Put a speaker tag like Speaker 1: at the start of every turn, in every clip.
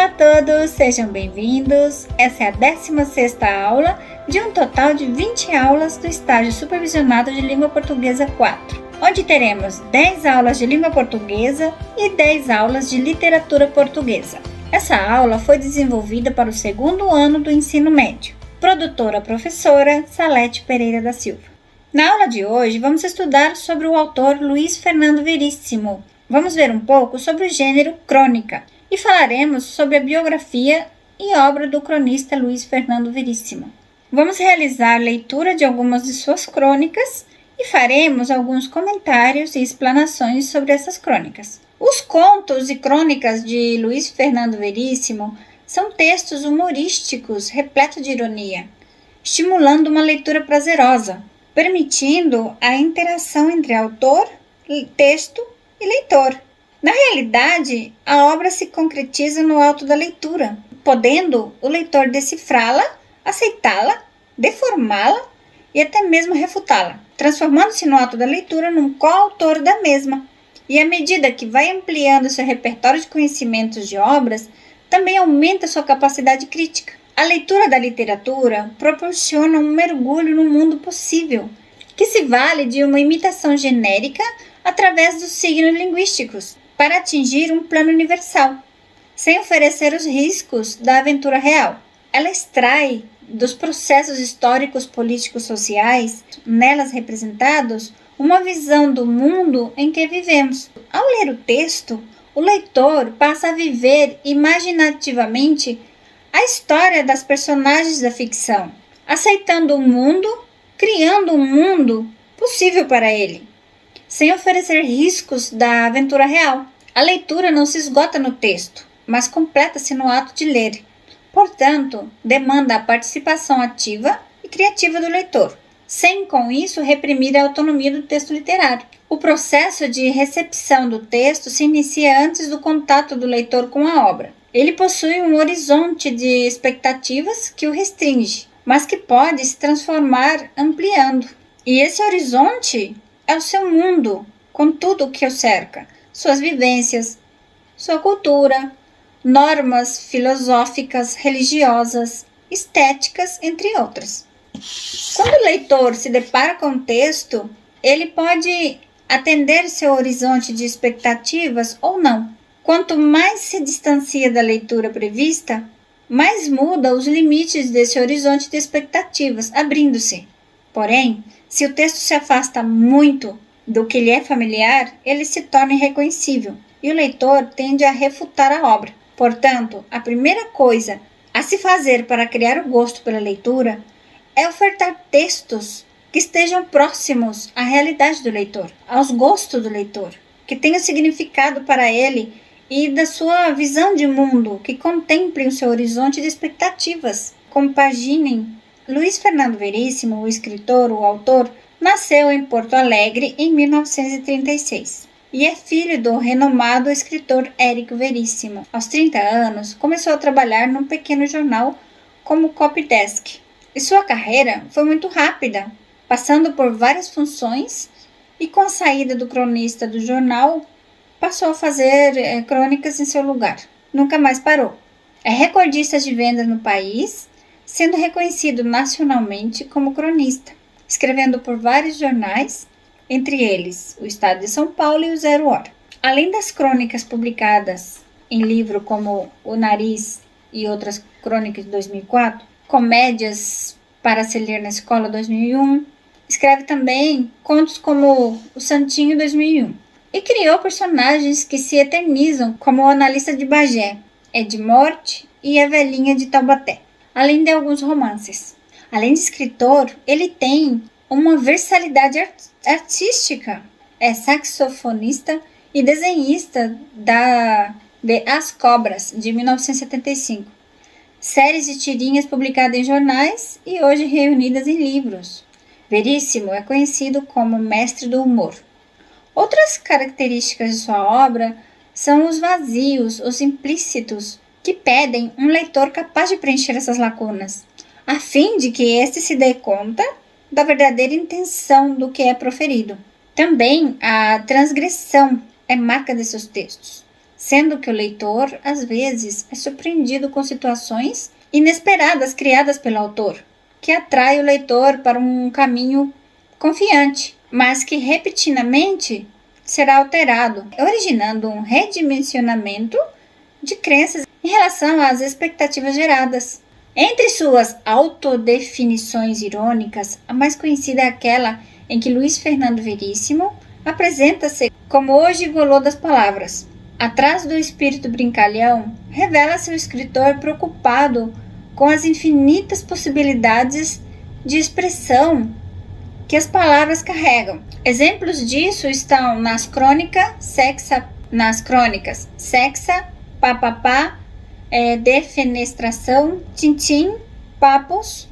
Speaker 1: Olá a todos, sejam bem-vindos. Essa é a 16ª aula de um total de 20 aulas do estágio supervisionado de Língua Portuguesa 4, onde teremos 10 aulas de língua portuguesa e 10 aulas de literatura portuguesa. Essa aula foi desenvolvida para o 2º ano do ensino médio. Produtora professora Salete Pereira da Silva. Na aula de hoje, vamos estudar sobre o autor Luís Fernando Veríssimo. Vamos ver um pouco sobre o gênero crônica e falaremos sobre a biografia e obra do cronista Luís Fernando Veríssimo. Vamos realizar leitura de algumas de suas crônicas e faremos alguns comentários e explanações sobre essas crônicas. Os contos e crônicas de Luís Fernando Veríssimo são textos humorísticos repletos de ironia, estimulando uma leitura prazerosa, permitindo a interação entre autor, texto e leitor. Na realidade, a obra se concretiza no ato da leitura, podendo o leitor decifrá-la, aceitá-la, deformá-la e até mesmo refutá-la, transformando-se no ato da leitura num coautor da mesma. E à medida que vai ampliando seu repertório de conhecimentos de obras, também aumenta sua capacidade crítica. A leitura da literatura proporciona um mergulho no mundo possível, que se vale de uma imitação genérica através dos signos linguísticos, para atingir um plano universal, sem oferecer os riscos da aventura real. Ela extrai dos processos históricos, políticos, sociais, nelas representados, uma visão do mundo em que vivemos. Ao ler o texto, o leitor passa a viver imaginativamente a história das personagens da ficção, aceitando o mundo, criando um mundo possível para ele, sem oferecer riscos da aventura real. A leitura não se esgota no texto, mas completa-se no ato de ler. Portanto, demanda a participação ativa e criativa do leitor, sem com isso reprimir a autonomia do texto literário. O processo de recepção do texto se inicia antes do contato do leitor com a obra. Ele possui um horizonte de expectativas que o restringe, mas que pode se transformar ampliando. E esse horizonte é o seu mundo, com tudo o que o cerca, suas vivências, sua cultura, normas filosóficas, religiosas, estéticas, entre outras. Quando o leitor se depara com o texto, ele pode atender seu horizonte de expectativas ou não. Quanto mais se distancia da leitura prevista, mais muda os limites desse horizonte de expectativas, abrindo-se. Porém, se o texto se afasta muito do que lhe é familiar, ele se torna irreconhecível e o leitor tende a refutar a obra. Portanto, a primeira coisa a se fazer para criar o gosto pela leitura é ofertar textos que estejam próximos à realidade do leitor, aos gostos do leitor, que tenham significado para ele e da sua visão de mundo, que contemplem o seu horizonte de expectativas, compaginem. Luís Fernando Veríssimo, o escritor, o autor, nasceu em Porto Alegre em 1936 e é filho do renomado escritor Érico Veríssimo. Aos 30 anos, começou a trabalhar num pequeno jornal como copydesk. E sua carreira foi muito rápida, passando por várias funções e com a saída do cronista do jornal, passou a fazer crônicas em seu lugar. Nunca mais parou. É recordista de vendas no país, sendo reconhecido nacionalmente como cronista, escrevendo por vários jornais, entre eles o Estado de São Paulo e o Zero Hora. Além das crônicas publicadas em livro como O Nariz e outras crônicas de 2004, Comédias para se ler na escola 2001, escreve também contos como O Santinho 2001 e criou personagens que se eternizam como o analista de Bagé, Ed Morte e a Velhinha de Taubaté, além de alguns romances. Além de escritor, ele tem uma versatilidade artística. É saxofonista e desenhista de As Cobras, de 1975. Séries de tirinhas publicadas em jornais e hoje reunidas em livros. Veríssimo é conhecido como mestre do humor. Outras características de sua obra são os vazios, os implícitos, que pedem um leitor capaz de preencher essas lacunas, a fim de que este se dê conta da verdadeira intenção do que é proferido. Também a transgressão é marca de seus textos, sendo que o leitor, às vezes, é surpreendido com situações inesperadas criadas pelo autor, que atrai o leitor para um caminho confiante, mas que repentinamente será alterado, originando um redimensionamento de crenças em relação às expectativas geradas. Entre suas autodefinições irônicas, a mais conhecida é aquela em que Luiz Fernando Veríssimo apresenta-se como o gigolô das palavras. Atrás do espírito brincalhão, revela-se o escritor preocupado com as infinitas possibilidades de expressão que as palavras carregam. Exemplos disso estão nas crônicas sexa, papapá, defenestração, tintim, papos,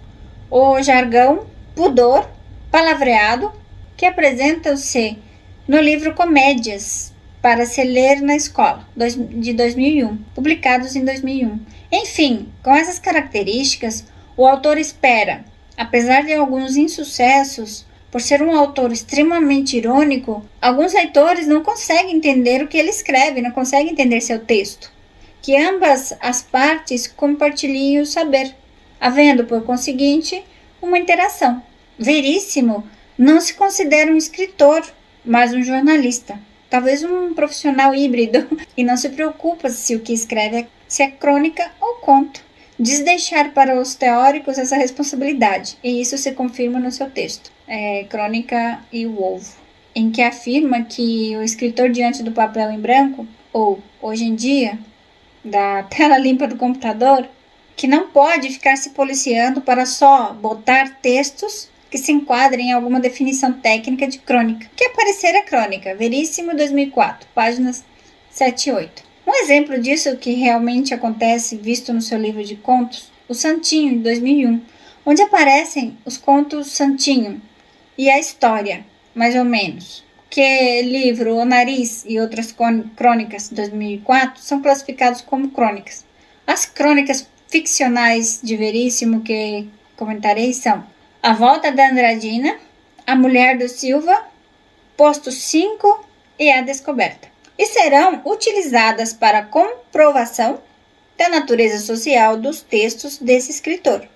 Speaker 1: o jargão, pudor, palavreado, que apresentam-se no livro Comédias para se ler na escola, de 2001, publicados em 2001. Enfim, com essas características, o autor espera, apesar de alguns insucessos, por ser um autor extremamente irônico, alguns leitores não conseguem entender o que ele escreve, não conseguem entender seu texto. Que ambas as partes compartilhem o saber, havendo, por conseguinte, uma interação. Veríssimo não se considera um escritor, mas um jornalista, talvez um profissional híbrido, e não se preocupa se o que escreve é crônica ou conto. Diz deixar para os teóricos essa responsabilidade, e isso se confirma no seu texto, Crônica e o Ovo, em que afirma que o escritor diante do papel em branco, ou, hoje em dia, da tela limpa do computador, que não pode ficar se policiando para só botar textos que se enquadrem em alguma definição técnica de crônica. Que aparecer é crônica, Veríssimo 2004, páginas 7 e 8. Um exemplo disso que realmente acontece, visto no seu livro de contos, O Santinho, de 2001, onde aparecem os contos Santinho e a história, mais ou menos. Que livro O Nariz e outras crônicas, 2004, são classificados como crônicas. As crônicas ficcionais de Veríssimo que comentarei são A Volta da Andradina, A Mulher do Silva, Posto 5 e A Descoberta. E serão utilizadas para comprovação da natureza social dos textos desse escritor.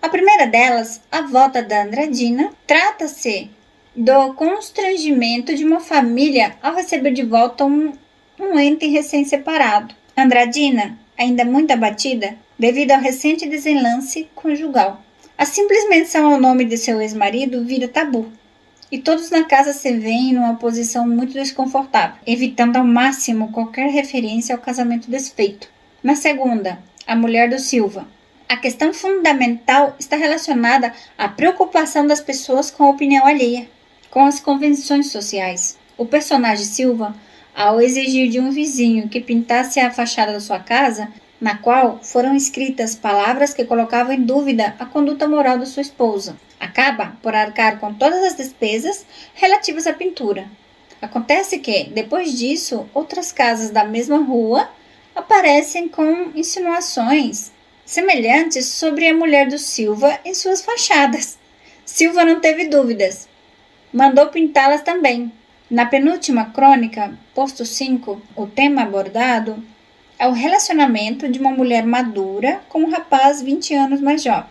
Speaker 1: A primeira delas, A Volta da Andradina, trata-se do constrangimento de uma família ao receber de volta um ente recém-separado. Andradina, ainda muito abatida, devido ao recente desenlace conjugal. A simples menção ao nome de seu ex-marido vira tabu, e todos na casa se veem numa posição muito desconfortável, evitando ao máximo qualquer referência ao casamento desfeito. Na segunda, A Mulher do Silva, a questão fundamental está relacionada à preocupação das pessoas com a opinião alheia, com as convenções sociais. O personagem Silva, ao exigir de um vizinho que pintasse a fachada da sua casa, na qual foram escritas palavras que colocavam em dúvida a conduta moral da sua esposa, acaba por arcar com todas as despesas relativas à pintura. Acontece que, depois disso, outras casas da mesma rua aparecem com insinuações semelhantes sobre a mulher do Silva em suas fachadas. Silva não teve dúvidas. Mandou pintá-las também. Na penúltima crônica, Posto 5, o tema abordado é o relacionamento de uma mulher madura com um rapaz 20 anos mais jovem.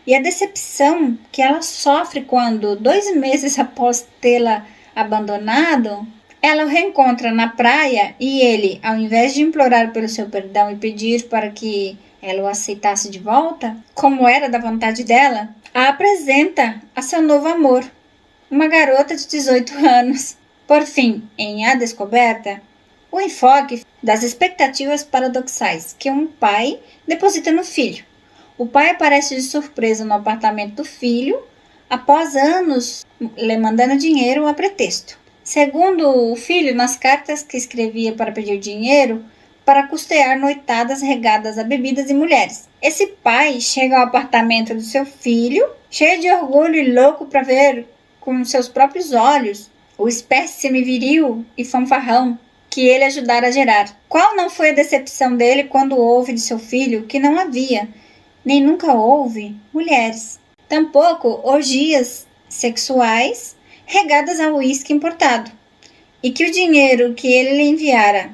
Speaker 1: E a decepção que ela sofre quando, 2 meses após tê-la abandonado, ela o reencontra na praia e ele, ao invés de implorar pelo seu perdão e pedir para que ela o aceitasse de volta, como era da vontade dela, a apresenta a seu novo amor, uma garota de 18 anos. Por fim, em A Descoberta, o enfoque das expectativas paradoxais que um pai deposita no filho. O pai aparece de surpresa no apartamento do filho, após anos lhe mandando dinheiro a pretexto. Segundo o filho, nas cartas que escrevia para pedir dinheiro, para custear noitadas regadas a bebidas e mulheres. Esse pai chega ao apartamento do seu filho, cheio de orgulho e louco para ver com seus próprios olhos o espécime viril e fanfarrão que ele ajudara a gerar. Qual não foi a decepção dele quando ouve de seu filho que não havia, nem nunca houve, mulheres, tampouco orgias sexuais regadas a uísque importado, e que o dinheiro que ele lhe enviara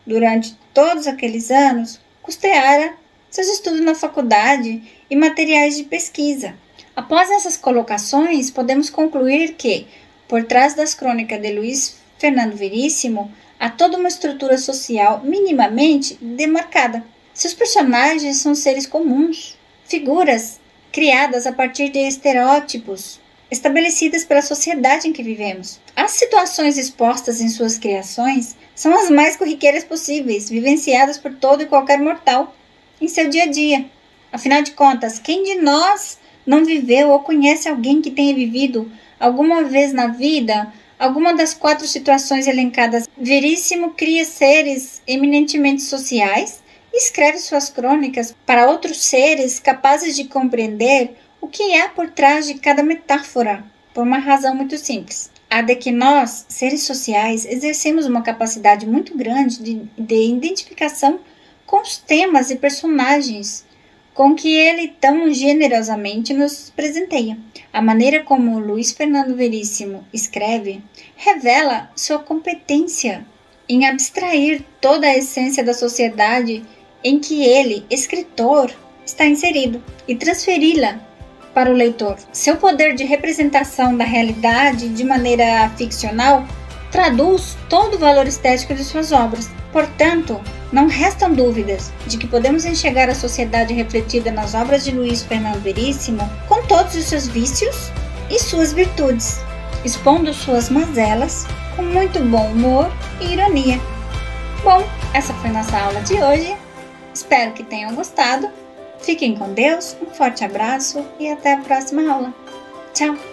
Speaker 1: durante todos aqueles anos, custeara seus estudos na faculdade e materiais de pesquisa. Após essas colocações, podemos concluir que, por trás das crônicas de Luiz Fernando Veríssimo, há toda uma estrutura social minimamente demarcada. Seus personagens são seres comuns, figuras criadas a partir de estereótipos estabelecidas pela sociedade em que vivemos. As situações expostas em suas criações são as mais corriqueiras possíveis, vivenciadas por todo e qualquer mortal em seu dia a dia. Afinal de contas, quem de nós não viveu ou conhece alguém que tenha vivido alguma vez na vida alguma das 4 situações elencadas? Veríssimo cria seres eminentemente sociais e escreve suas crônicas para outros seres capazes de compreender o que há por trás de cada metáfora, por uma razão muito simples. A de que nós, seres sociais, exercemos uma capacidade muito grande de identificação com os temas e personagens com que ele tão generosamente nos presenteia. A maneira como Luiz Fernando Veríssimo escreve revela sua competência em abstrair toda a essência da sociedade em que ele, escritor, está inserido e transferi-la para o leitor. Seu poder de representação da realidade de maneira ficcional traduz todo o valor estético de suas obras. Portanto, não restam dúvidas de que podemos enxergar a sociedade refletida nas obras de Luiz Fernando Veríssimo com todos os seus vícios e suas virtudes, expondo suas mazelas com muito bom humor e ironia. Bom, essa foi nossa aula de hoje. Espero que tenham gostado. Fiquem com Deus, um forte abraço e até a próxima aula. Tchau!